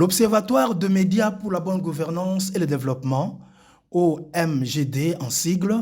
L'Observatoire de médias pour la bonne gouvernance et le développement, OMGD en sigle,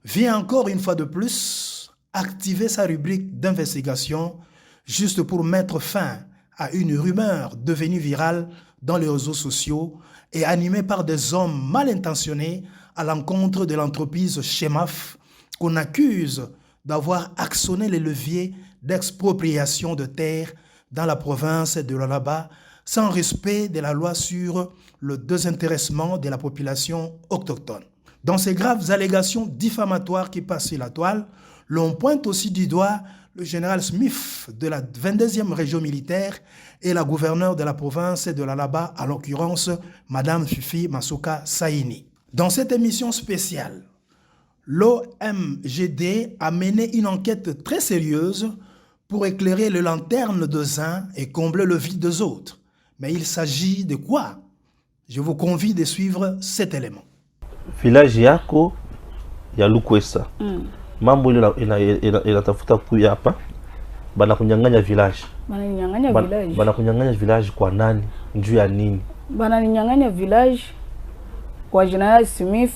vient encore une fois de plus activer sa rubrique d'investigation juste pour mettre fin à une rumeur devenue virale dans les réseaux sociaux et animée par des hommes mal intentionnés à l'encontre de l'entreprise Chemaf qu'on accuse d'avoir actionné les leviers d'expropriation de terres dans la province de l'Alaba sans respect de la loi sur le désintéressement de la population autochtone. Dans ces graves allégations diffamatoires qui passent sur la toile, l'on pointe aussi du doigt le général Smith de la 22e région militaire et la gouverneure de la province de l'Alaba, à l'occurrence Madame Fifi Masuka Saini. Dans cette émission spéciale, l'OMGD a mené une enquête très sérieuse pour éclairer les lanternes des uns et combler le vide des autres. Mais il s'agit de quoi? Je vous convie de suivre cet élément. Village yako ya Lukwesa. Mambo ile inatafuta kuyapa. Bana kunyang'anya village. Bana kunyang'anya village kwa nani? Njuu ya nini? Bana ninyang'anya village kwa General Smith.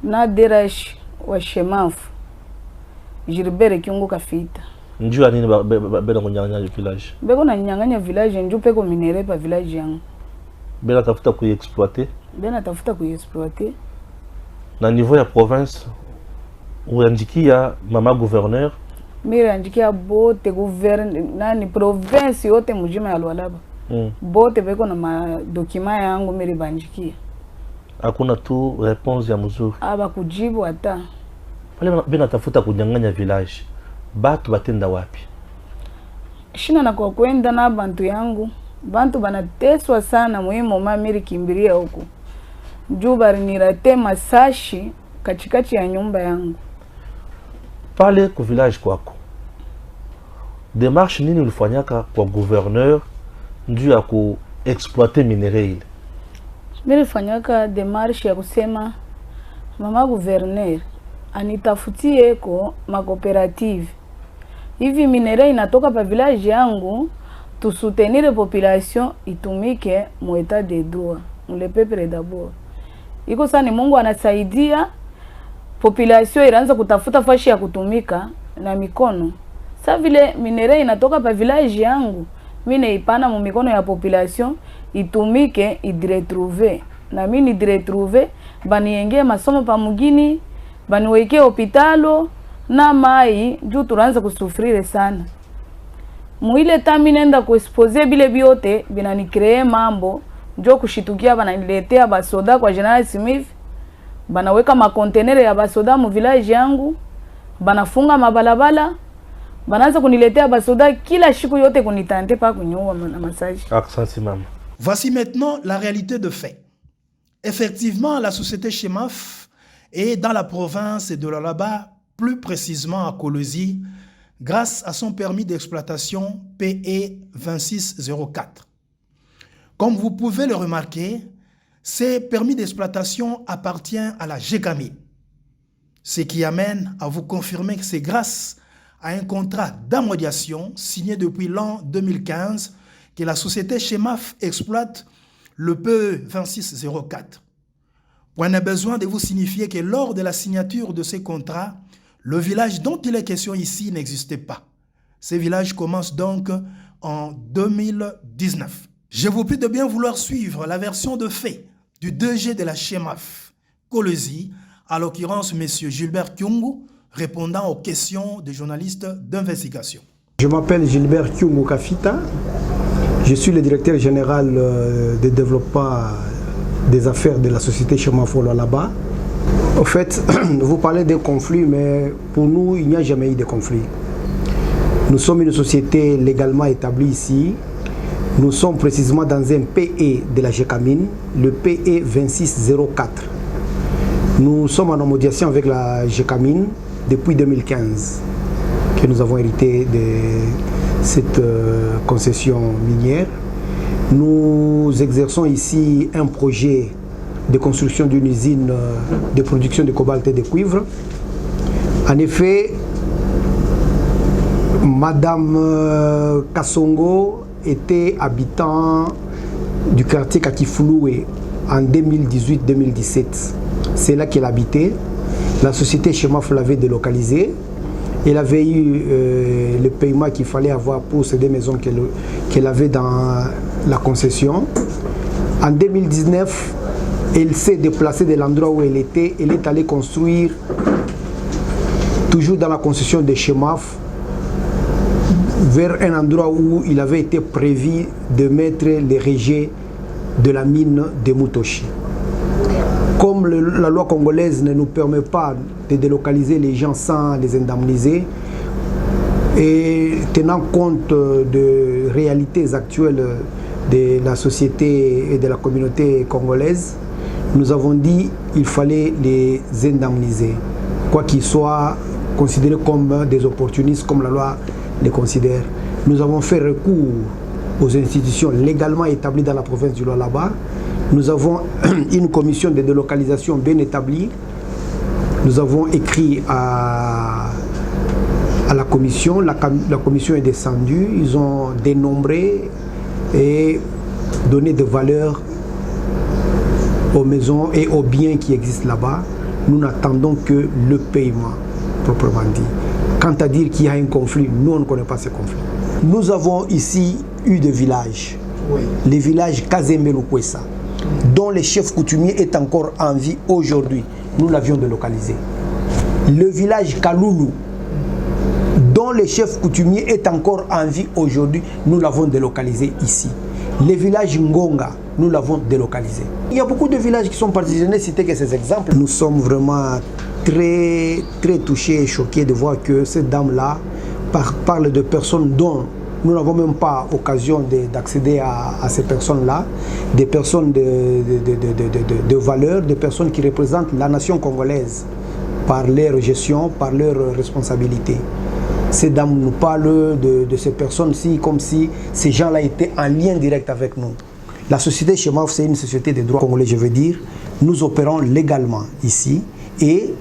Na Derash wa Chemaf. Gilbert Kyungu Kafita. Njuu ya nini bena kunyang'anya village? Beko na nyang'anya village njuu peko minere pa village yangu. Bena tafuta kuiexploiter. Bena tafuta kuiexploiter. Na niveau ya province uandikia mama gouverneur. Mira andikia bote nani province yote mujima ya Lualaba. Bote beko na madokima yangu miri bandikia. Hakuna tu réponse ya mzuri. Aba kujibu hata. Pale bena tafuta kunyang'anya village. Batu batenda wapi? Shina na kwa kwenda na bantu yangu. Bantu banateswa sana muhimu miri kimbiria huku. Juba nirate masashi katikati ya nyumba yangu. Pale ku village kwako. Démarche nini ulifanyaka kwa gouverneur njuu ya ku exploiter minere ile? Nilifanyaka démarche ya kusema mama gouverneur anitafutie ko makooperative. Hivi minere inatoka pa village yangu tu soutenir population itumike mu état de droit, le peuple d'abord. Iko sana Mungu anasaidia population iraanza kutafuta fashi ya kutumika na mikono. Sa vile minere inatoka pa village yangu, mimi naipana mu mikono ya population itumike idiretrouver. Na mimi nidiretrouver banienge masomo pa mugini, baniweke hopitalo na mai juu turanza kusufrire sana. Muile tami nenda kuexpose bile biote binanikree mambo njo kushitukia bananiletea basoda kwa General Smith. Banaweka makontenere ya basoda mu village yangu, banafunga mabalabala, banaanza kuniletea basoda kila siku yote kunitante pa kunyua na massage. Accent maman. Voici maintenant la réalité de fait. Effectivement, la société Chemaf est dans la province de l'Alaba, plus précisément à Kolosi, grâce à son permis d'exploitation PE 2604. Comme vous pouvez le remarquer, ce permis d'exploitation appartient à la GECAMIN, ce qui amène à vous confirmer que c'est grâce à un contrat d'amodiation signé depuis l'an 2015 que la société Chemaf exploite le PE 2604. Point n'est besoin de vous signifier que lors de la signature de ces contrats, le village dont il est question ici n'existait pas. Ce village commence donc en 2019. Je vous prie de bien vouloir suivre la version de fait du DG de la Chemaf, Kolosi, à l'occurrence M. Gilbert Kyungu, répondant aux questions des journalistes d'investigation. Je m'appelle Gilbert Kyungu Kafita. Je suis le directeur général de développement des affaires de la société Chemaf là-bas. En fait, vous parlez d'un conflit, mais pour nous, il n'y a jamais eu de conflit. Nous sommes une société légalement établie ici. Nous sommes précisément dans un PE de la GECAMIN, le PE 2604. Nous sommes en homologation avec la GECAMIN depuis 2015, que nous avons hérité de cette concession minière. Nous exerçons ici un projet de construction d'une usine de production de cobalt et de cuivre. En effet, Madame Kassongo était habitant du quartier Kakifouloué en 2018-2017. C'est là qu'elle habitait. La société Chemaf l'avait délocalisée. Elle avait eu le paiement qu'il fallait avoir pour ces deux maisons qu'elle avait dans la concession. En 2019, elle s'est déplacée de l'endroit où elle était. Elle est allée construire, toujours dans la concession de Chemaf, vers un endroit où il avait été prévu de mettre les rejets de la mine de Mutoshi. Comme la loi congolaise ne nous permet pas de délocaliser les gens sans les indemniser, et tenant compte de réalités actuelles de la société et de la communauté congolaise, nous avons dit qu'il fallait les indemniser, quoi qu'ils soient considérés comme des opportunistes, comme la loi les considère. Nous avons fait recours aux institutions légalement établies dans la province du Lualaba. Nous avons une commission de délocalisation bien établie. Nous avons écrit à la commission. La commission est descendue. Ils ont dénombré et donné de valeur aux maisons et aux biens qui existent là-bas. Nous n'attendons que le paiement, proprement dit. Quant à dire qu'il y a un conflit, nous on ne connaît pas ce conflit. Nous avons ici eu des villages. Oui. Les villages Kazembe-Lukwesa, dont le chef coutumier est encore en vie aujourd'hui. Nous l'avions délocalisé. Le village Kaloulou, dont le chef coutumier est encore en vie aujourd'hui, nous l'avons délocalisé ici. Le village Ngonga, nous l'avons délocalisé. Il y a beaucoup de villages qui sont partis. Je n'ai cité que ces exemples. Nous sommes vraiment très touchés et choqués de voir que cette dame-là parle de personnes dont nous n'avons même pas occasion d'accéder à ces personnes-là, des personnes de valeur, des personnes qui représentent la nation congolaise par leur gestion, par leur responsabilité. Ces dames nous parlent de ces personnes-ci comme si ces gens-là étaient en lien direct avec nous. La société Chemaf, c'est une société de droit congolais, je veux dire. Nous opérons légalement ici et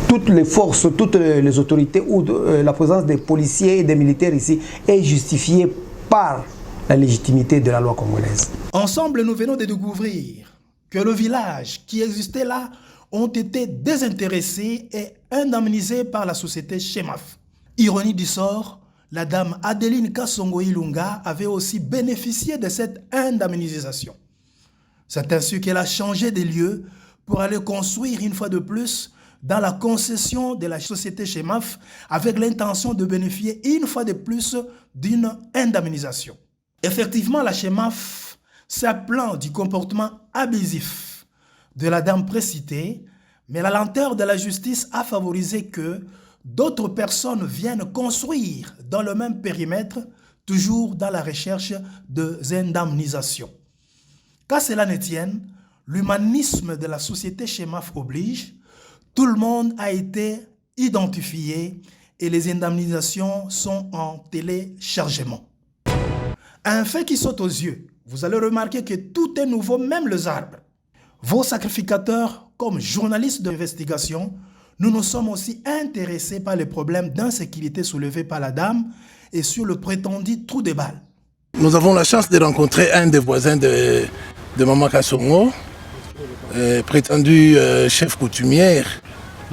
toutes les forces, toutes les autorités ou la présence des policiers et des militaires ici est justifiée par la légitimité de la loi congolaise. Ensemble, nous venons de découvrir que le village qui existait là ont été désintéressés et indemnisés par la société Chemaf. Ironie du sort, la dame Adeline Kassongo Ilunga avait aussi bénéficié de cette indemnisation. C'est ainsi qu'elle a changé de lieu pour aller construire une fois de plus dans la concession de la société Chemaf avec l'intention de bénéficier une fois de plus d'une indemnisation. Effectivement, la Chemaf s'appelant du comportement abusif de la dame précitée, mais la lenteur de la justice a favorisé que d'autres personnes viennent construire dans le même périmètre, toujours dans la recherche de indemnisation. Qu'à cela ne tienne, l'humanisme de la société Chemaf oblige, tout le monde a été identifié et les indemnisations sont en téléchargement. Un fait qui saute aux yeux, vous allez remarquer que tout est nouveau, même les arbres. Vos sacrificateurs, comme journalistes d'investigation, nous nous sommes aussi intéressés par les problèmes d'insécurité soulevés par la dame et sur le prétendu trou de balle. Nous avons la chance de rencontrer un des voisins de Maman Kassongo, prétendu chef coutumière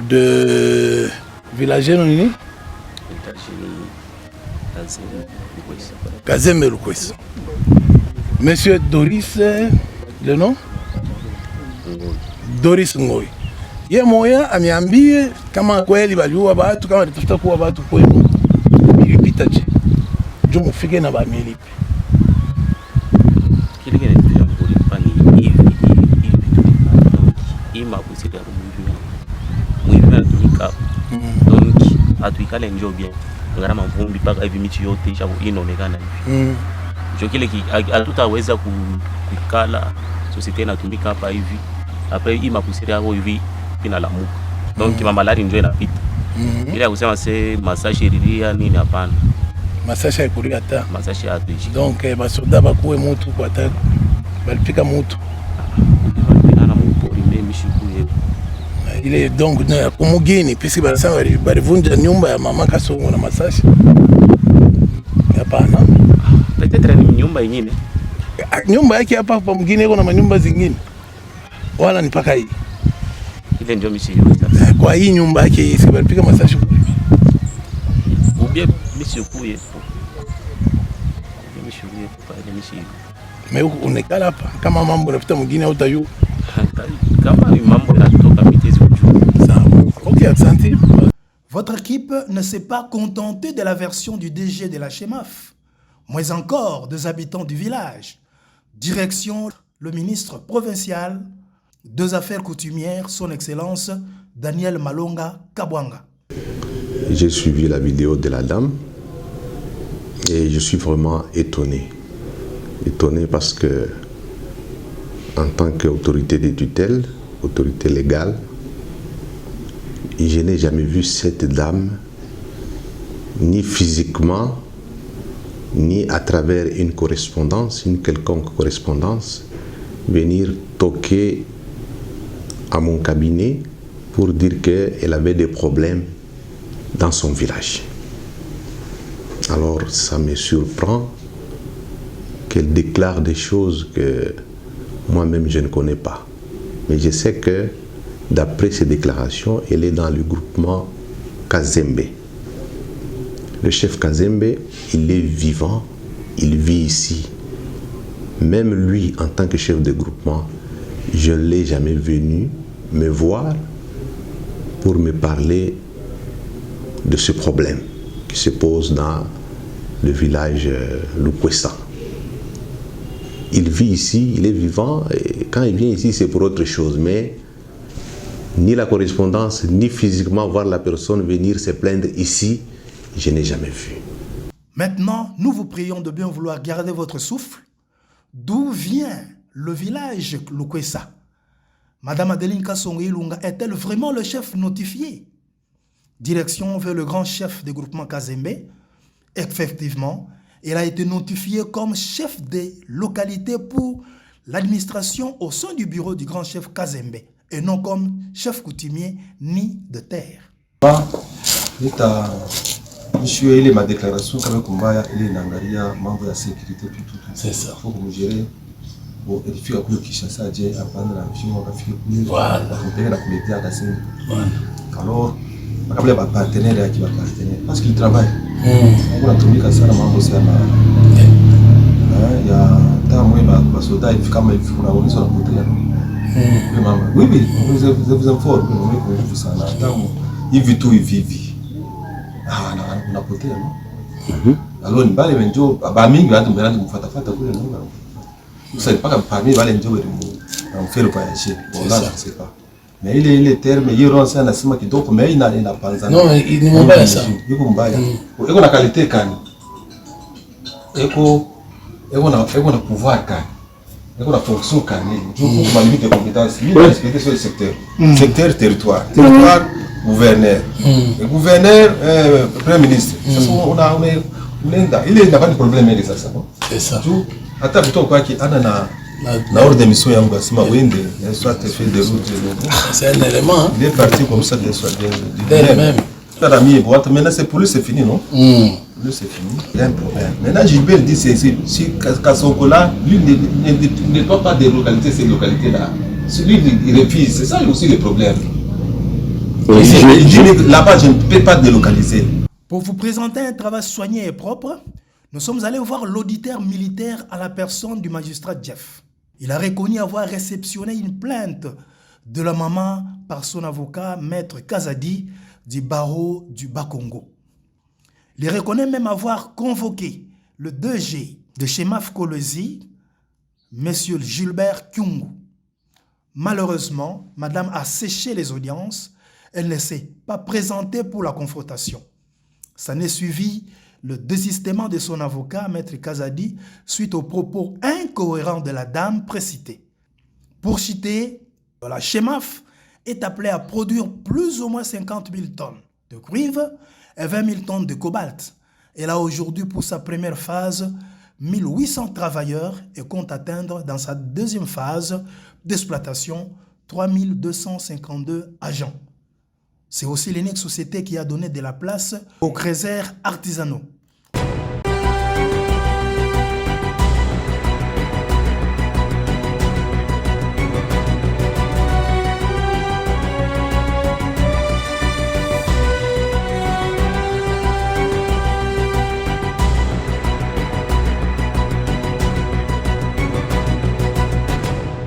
de village Nonini Kazembe-Lukwesa. Monsieur Doris, le nom Doris Ngoi. Ye moya amiambie kama kweli baliua watu, kama litafuta kuwa watu kwenu ilipita je jumu fike na bamilipi kile kile ndio kulipani hivi ima kusika mwivi anatumika donc atuikale ndio bien ngarama mvumbi paka hivi michi yote isha inaonekana hivi ndio kile hatutaweza kukala societe inatumika hapa hivi hapa ima kusika hapo hivi inalamuka donc mamalari ndio inapita bila kusema se massage ililia nini hapana massage ikulia hata massage ya tuishi donc basoda bakuwe mtu kwa tatu balipika mtu ana mpori mimi shikuye ile donc na kumugini pisi basanga balivunja nyumba ya Mama Kassongo na massage hapana peut-être ni nyumba nyingine Nyumba yake hapa mwingine kuna manyumba zingine. Wala ni paka hii. Ile ndio misi. Kwa hii nyumba yake si walipika masashi. Ubie misi kuye. Misi kuye kwa ile misi. Mais unekala hapa kama mambo yanapita mwingine au tayu. Kama mambo yanatoka mitezi ujue. Sawa. OK, asante. Votre équipe ne s'est pas contentée de la version du DG de la CHEMAF, mais encore des habitants du village. Direction le ministre provincial des Affaires coutumières, son Excellence Daniel Malonga Kabwanga. J'ai suivi la vidéo de la dame et je suis vraiment étonné. Étonné parce que, en tant qu'autorité de tutelle, autorité légale, je n'ai jamais vu cette dame, ni physiquement, ni à travers une correspondance, une quelconque correspondance, venir toquer à mon cabinet pour dire qu'elle avait des problèmes dans son village. Alors ça me surprend qu'elle déclare des choses que moi-même je ne connais pas. Mais je sais que d'après ses déclarations, elle est dans le groupement Kazembe. Le chef Kazembe, il est vivant, il vit ici. Même lui, en tant que chef de groupement, je ne l'ai jamais venu me voir pour me parler de ce problème qui se pose dans le village Lukwesa. Il vit ici, il est vivant, et quand il vient ici, c'est pour autre chose. Mais ni la correspondance, ni physiquement voir la personne venir se plaindre ici, je n'ai jamais vu. Maintenant, nous vous prions de bien vouloir garder votre souffle. D'où vient le village Lukwesa? Madame Adeline Kassongo Ilunga est-elle vraiment le chef notifié? Direction vers le grand chef du groupement Kazembe. Effectivement, elle a été notifiée comme chef des localités pour l'administration au sein du bureau du grand chef Kazembe et non comme chef coutumier ni de terre. Monsieur, il est ma déclaration quand même combat, il est Nangaria, membre de la sécurité, tout. C'est ça. Il faut que vous gérez. Bon, il faut que vous Kinshasa, apprendre la vie, on va faire voilà. La communauté à Kassem. Alors, il y a un partenaire qui va partenaire parce qu'il travaille. On a trouvé que ça, membre c'est il y a un soldat, il faut quand même faire la sur la côté. Oui, vous informe, vous ça il vit tout, il vit. Ah, on a poté, non? Alors, il va aller menjo, il va tomber là, il va faire vous savez pas que parmi les gens on fait le voyager. Bon, là, je ne sais pas. Mais il est terme, il rentre dans la cima qui doit, mais il n'a pas ça. Non, il ne m'a pas ça. Il y a la qualité quand il y a pouvoir quand il y a la fonction quand il y a limite de compétences. Il faut respecter sur le secteur. Secteur, territoire. Territoire, gouverneur. Le gouverneur, premier ministre. Il n'a pas de problème avec ça. C'est ça. Attends, plutôt quoi qu'il y a na ordre d'émission yangu asima wende soit fait de route. C'est un élément. Il est parti comme ça de soit de même. Maintenant c'est pour lui c'est fini non? Lui c'est fini. Il y a un problème. Maintenant Gilbert dit c'est si Kasongola lui ne doit pas délocaliser ces localités là. Celui il refuse, c'est ça aussi le problème. Il dit là-bas je ne peux pas délocaliser. Pour vous présenter un travail soigné et propre, nous sommes allés voir l'auditeur militaire à la personne du magistrat Jeff. Il a reconnu avoir réceptionné une plainte de la maman par son avocat, Maître Kazadi, du barreau du Bas-Congo. Il reconnaît même avoir convoqué le 2G de CHEMAF Kolosi, M. Gilbert Kyungu. Malheureusement, Madame a séché les audiences. Elle ne s'est pas présentée pour la confrontation. Ça n'est suivi le désistement de son avocat, Maître Kazadi, suite aux propos incohérents de la dame précitée. Pour citer, la CHEMAF est appelée à produire plus ou moins 50 000 tonnes de cuivre et 20 000 tonnes de cobalt. Elle a aujourd'hui pour sa première phase 1800 travailleurs et compte atteindre dans sa deuxième phase d'exploitation 3252 agents. C'est aussi l'unique société qui a donné de la place aux crézers artisanaux.